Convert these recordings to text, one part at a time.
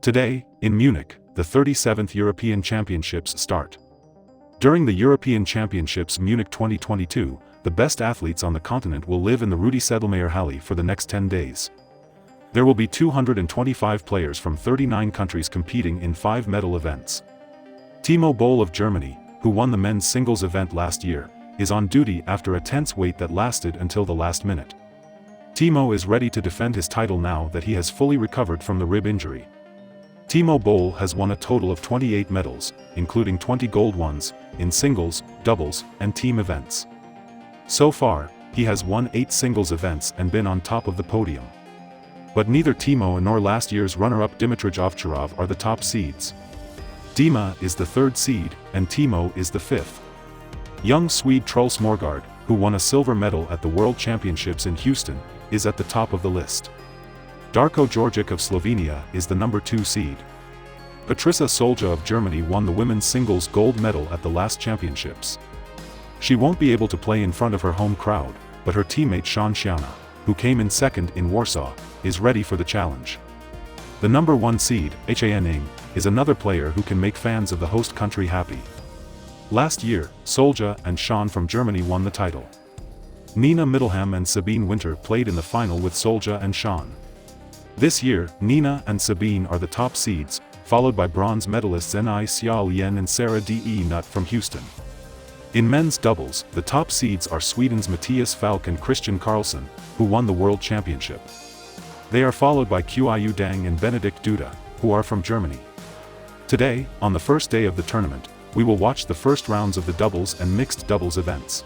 Today, in Munich, the 37th European Championships start. During the European Championships Munich 2022, the best athletes on the continent will live in the Rudi Sedlmayr Halle for the next 10 days. There will be 225 players from 39 countries competing in 5 medal events. Timo Boll of Germany, who won the men's singles event last year, is on duty after a tense wait that lasted until the last minute. Timo is ready to defend his title now that he has fully recovered from the rib injury. Timo Boll has won a total of 28 medals, including 20 gold ones, in singles, doubles, and team events. So far, he has won 8 singles events and been on top of the podium. But neither Timo nor last year's runner-up Dimitrij Ovcharov are the top seeds. Dima is the 3rd seed, and Timo is the 5th. Young Swede Truls Morgard, who won a silver medal at the World Championships in Houston, is at the top of the list. Darko Djordjic of Slovenia is the number 2 seed. Patricia Solja of Germany won the women's singles gold medal at the last championships. She won't be able to play in front of her home crowd, but her teammate Sean Shiana, who came in second in Warsaw, is ready for the challenge. The number 1 seed, Han Ng, is another player who can make fans of the host country happy. Last year, Solja and Sean from Germany won the title. Nina Middelham and Sabine Winter played in the final with Solja and Sean. This year, Nina and Sabine are the top seeds, followed by bronze medalists Ni Xia Lien and Sarah De Nutt from Houston. In men's doubles, the top seeds are Sweden's Matthias Falk and Christian Karlsson, who won the World Championship. They are followed by Qiyu Dang and Benedikt Duda, who are from Germany. Today, on the first day of the tournament, we will watch the first rounds of the doubles and mixed doubles events.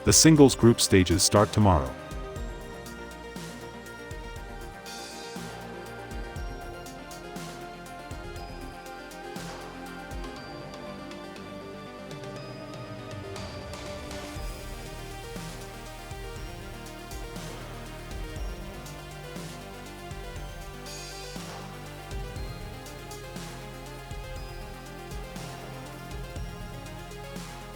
The singles group stages start tomorrow.